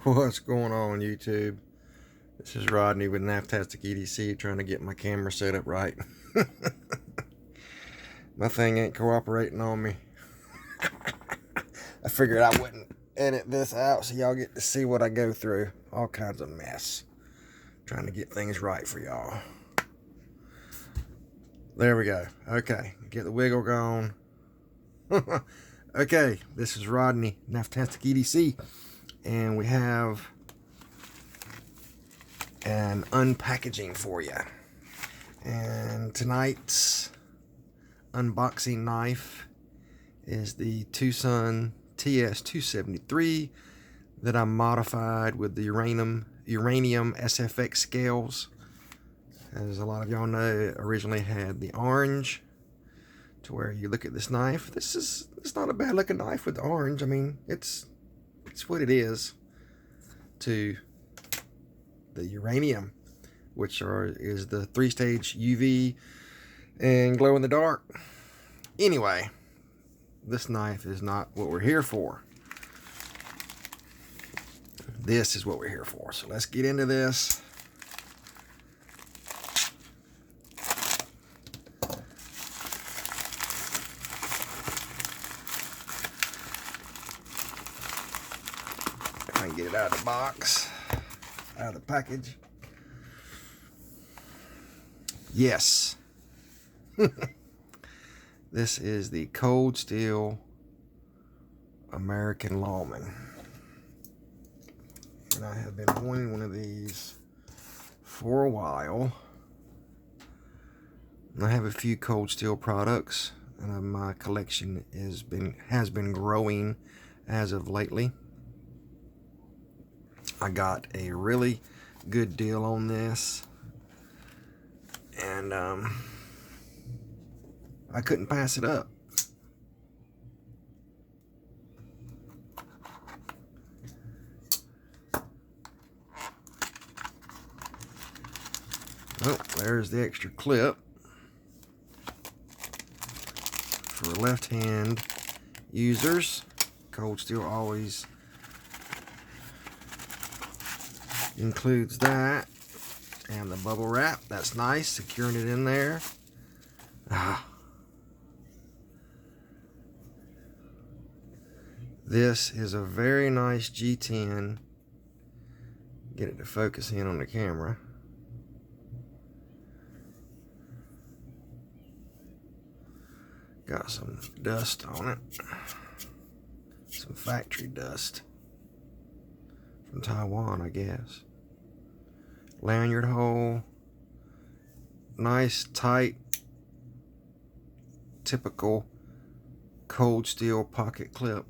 What's going on YouTube? This is Rodney with Naftastic EDC trying to get my camera set up right. My thing ain't cooperating on me. I figured I wouldn't edit this out so y'all get to see what I go through. All kinds of mess. Trying to get things right for y'all. There we go. Okay, get the wiggle going. Okay, this is Rodney, Naftastic EDC. And we have an unpackaging for you. And tonight's unboxing knife is the Tucson TS273 that I modified with the uranium SFX scales. As a lot of y'all know, it originally had the orange, to where you look at this knife. It's not a bad looking knife with the orange. I mean, it's what it is, to the uranium, which is the 3-stage UV and glow in the dark. Anyway, this knife is not what we're here for. This is what we're here for. So let's get into this. If I can get it out of the box, out of the package. Yes. This is the Cold Steel American Lawman. And I have been wanting one of these for a while. And I have a few Cold Steel products, and my collection has been growing as of lately. I got a really good deal on this, and I couldn't pass it up. Oh, there's the extra clip for left-hand users. Cold Steel always includes that, and the bubble wrap. That's nice, securing it in there. This is a very nice G10. Get it to focus in on the camera. Got some dust on it. Some factory dust. From Taiwan, I guess. Lanyard hole. Nice, tight, typical Cold Steel pocket clip.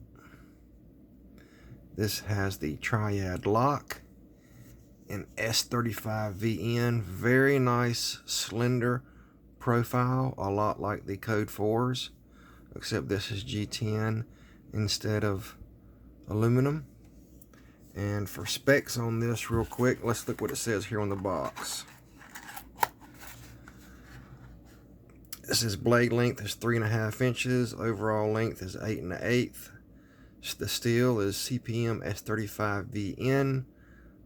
This has the triad lock in S35VN. Very nice, slender profile, a lot like the Code 4s, except this is G10 instead of aluminum. And for specs on this real quick, let's look what it says here on the box. This is blade length is 3.5 inches, overall length is 8 1/8. The steel is CPM S35VN,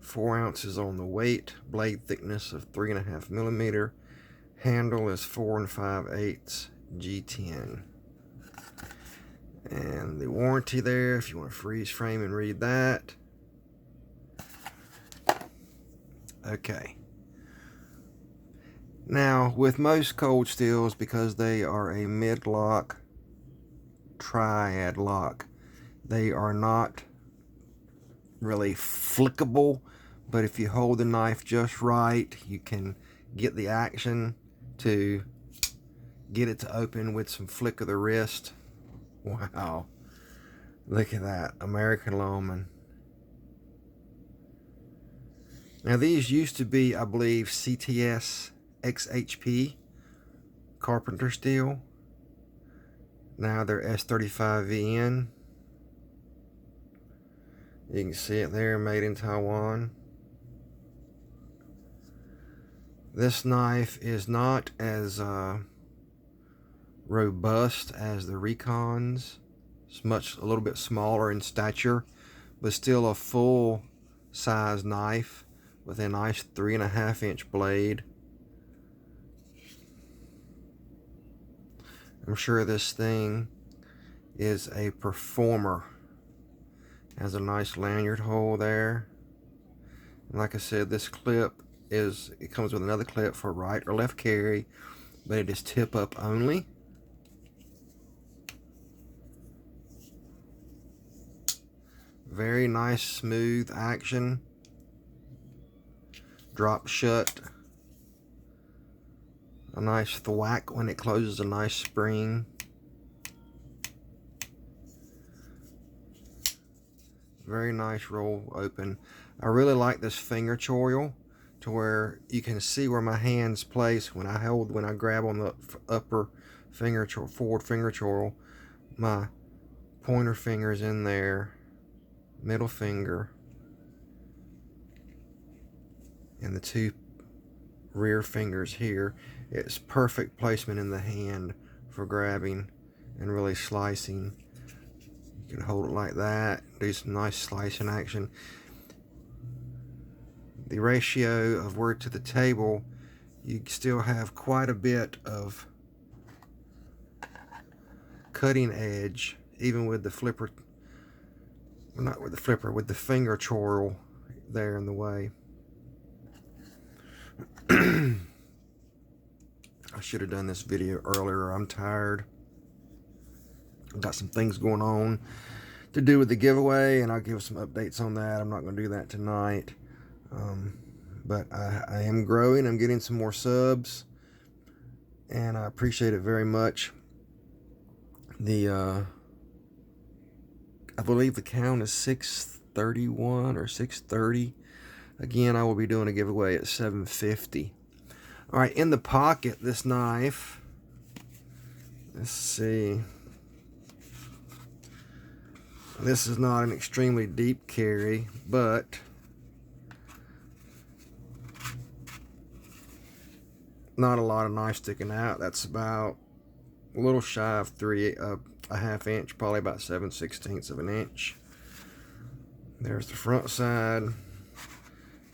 4 ounces on the weight, blade thickness of 3.5 millimeter, handle is 4 5/8 G10. And the warranty there, if you want to freeze frame and read that. Okay. Now, with most Cold Steels, because they are a mid-lock triad lock, they are not really flickable, but if you hold the knife just right, you can get the action to get it to open with some flick of the wrist. Wow, look at that, American Lawman. Now these used to be, I believe, CTS XHP carpenter steel. Now they're S35VN. You can see it there, made in Taiwan. This knife is not as robust as the Recons. It's a little bit smaller in stature, but still a full size knife with a nice 3.5-inch blade. I'm sure this thing is a performer. Has a nice lanyard hole there. And like I said, this clip it comes with another clip for right or left carry, but it is tip up only. Very nice smooth action. Drop shut. A nice thwack when it closes, a nice spring. Very nice roll open. I really like this finger choil to where you can see where my hands place when I grab on the upper finger choil, forward finger choil. My pointer finger is in there, middle finger, and the two rear fingers here. It's perfect placement in the hand for grabbing and really slicing. You can hold it like that, do some nice slicing action. The ratio of word to the table, you still have quite a bit of cutting edge, even with the flipper, well, not with the flipper, with the finger choil there in the way. I should have done this video earlier. I'm tired. I've got some things going on to do with the giveaway, and I'll give some updates on that. I'm not going to do that tonight. But I am growing. I'm getting some more subs, and I appreciate it very much. I believe the count is 631 or 630. Again, I will be doing a giveaway at 750. All right, in the pocket, this knife. Let's see. This is not an extremely deep carry, but not a lot of knife sticking out. That's about a little shy of a half inch, probably about 7/16 of an inch. There's the front side.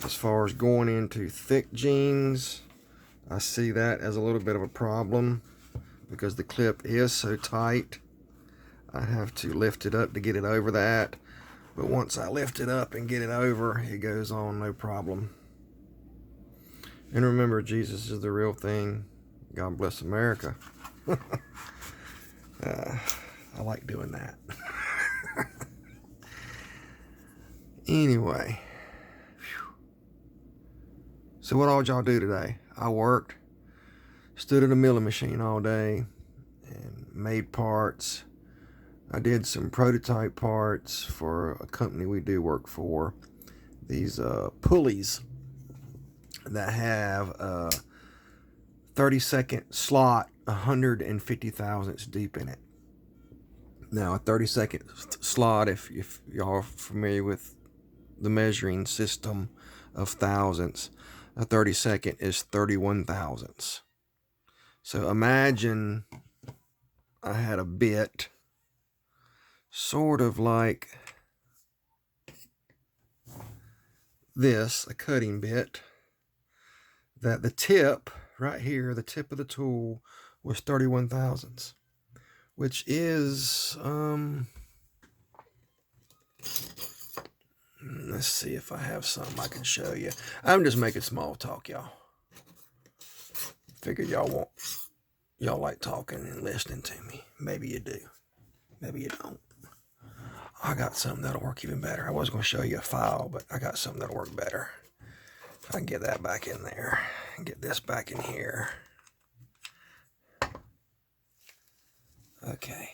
As far as going into thick jeans, I see that as a little bit of a problem because the clip is so tight. I have to lift it up to get it over that. But once I lift it up and get it over, it goes on no problem. And remember, Jesus is the real thing. God bless America. I like doing that. Anyway. So what all y'all do today? I worked, stood at a milling machine all day, and made parts. I did some prototype parts for a company we do work for. These pulleys that have a 30-second slot 150 thousandths deep in it. Now, a 30-second slot, if y'all are familiar with the measuring system of thousandths, a 30-second is 31 thousandths. So imagine I had a bit sort of like this, a cutting bit, that the tip right here, the tip of the tool, was 31 thousandths, which is, let's see if I have something I can show you. I'm just making small talk, y'all. Figure y'all like talking and listening to me. Maybe you do. Maybe you don't. I got something that'll work even better. I was going to show you a file, but I got something that'll work better. I can get that back in there and get this back in here. Okay.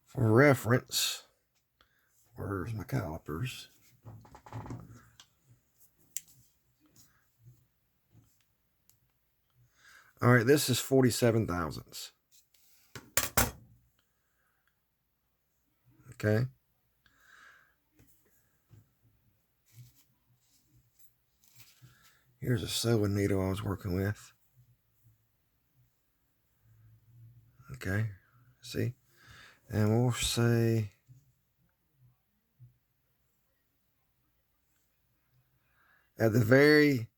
For reference, where's my calipers? All right, this is 47 thousandths. Okay. Here's a sewing needle I was working with. Okay, see? And we'll say At the very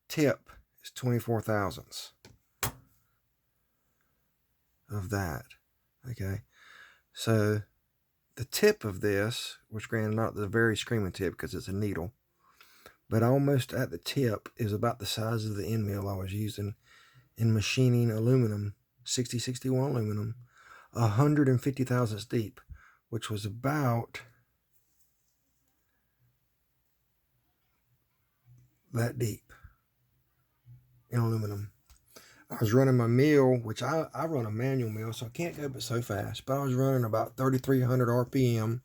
tip is 24 thousandths of that. Okay, so the tip of this, which granted not the very screaming tip because it's a needle, but almost at the tip is about the size of the end mill I was using in machining aluminum, 6061 aluminum, 150 thousandths deep, which was about that deep in aluminum. I was running my mill, which I run a manual mill, so I can't go but so fast, but I was running about 3,300 RPM,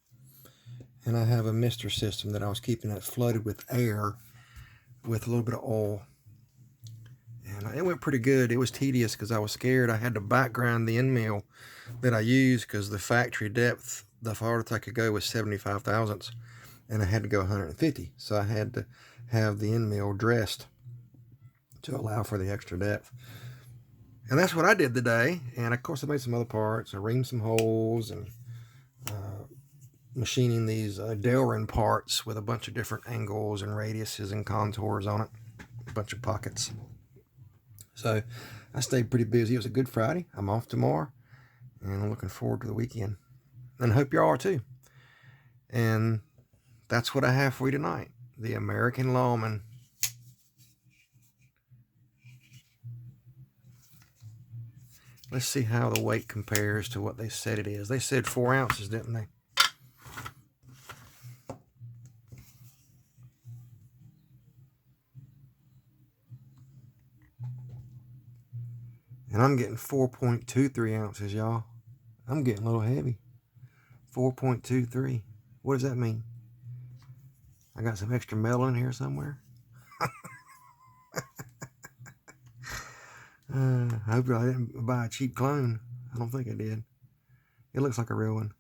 and I have a mister system that I was keeping it flooded with air with a little bit of oil. And it went pretty good. It was tedious because I was scared. I had to background the end mill that I used because the factory depth, the farthest I could go was 75 thousandths, and I had to go 150. So I had to have the end mill dressed to allow for the extra depth. And that's what I did today. And of course I made some other parts. I reamed some holes and machining these Delrin parts with a bunch of different angles and radiuses and contours on it. A bunch of pockets. So I stayed pretty busy. It was a good Friday. I'm off tomorrow, and I'm looking forward to the weekend. And I hope you are too. And that's what I have for you tonight. The American Lawman. Let's see how the weight compares to what they said it is. They said 4 ounces, didn't they? And I'm getting 4.23 ounces, y'all. I'm getting a little heavy. 4.23. What does that mean? I got some extra metal in here somewhere. I hope I didn't buy a cheap clone. I don't think I did. It looks like a real one.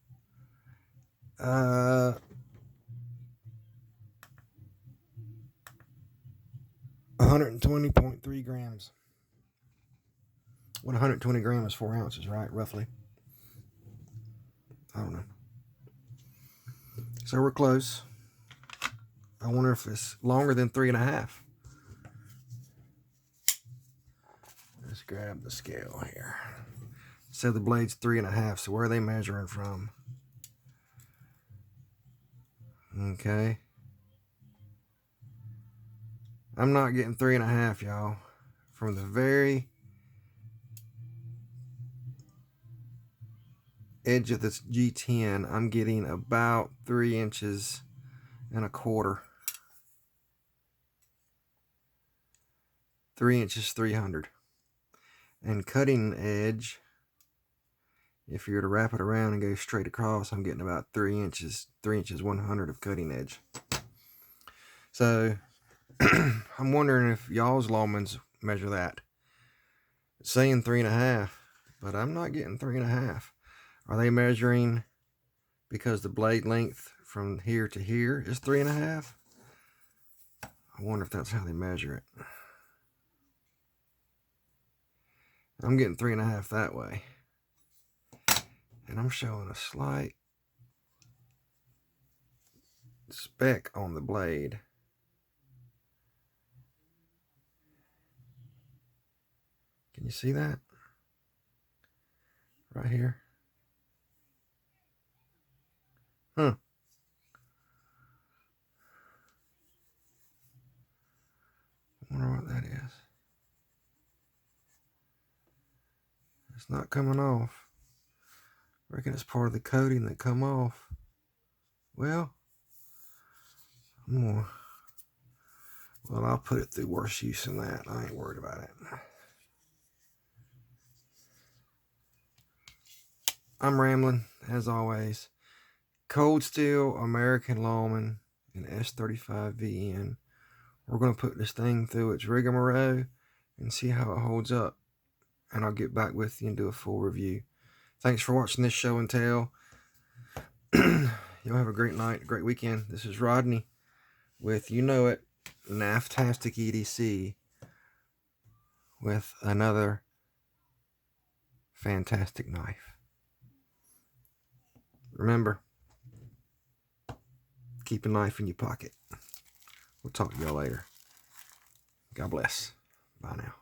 120.3 grams. What 120 grams is 4 ounces, right? Roughly. I don't know. So we're close. I wonder if it's longer than 3.5. Let's grab the scale here. Said the blade's 3.5, so where are they measuring from? Okay. I'm not getting 3.5, y'all. From the very edge of this G10, I'm getting about 3 inches and a quarter. 3 inches 300. And cutting edge, if you were to wrap it around and go straight across, I'm getting about 3 inches 100 of cutting edge. So I'm wondering if y'all's Lawmans measure that. It's saying 3.5, but I'm not getting 3.5. Are they measuring because the blade length from here to here is 3.5? I wonder if that's how they measure it. I'm getting 3.5 that way. And I'm showing a slight speck on the blade. Can you see that? Right here. Huh. I wonder what that is. It's not coming off. I reckon it's part of the coating that come off. Well, I'll put it through worse use than that. I ain't worried about it. I'm rambling, as always. Cold Steel, American Lawman, and S35VN. We're going to put this thing through its rigmarole and see how it holds up. And I'll get back with you and do a full review. Thanks for watching this show and tell. Y'all have a great night, a great weekend. This is Rodney with You Know It, Naftastic EDC, with another fantastic knife. Remember, keep a knife in your pocket. talk to y'all later. God bless. Bye now.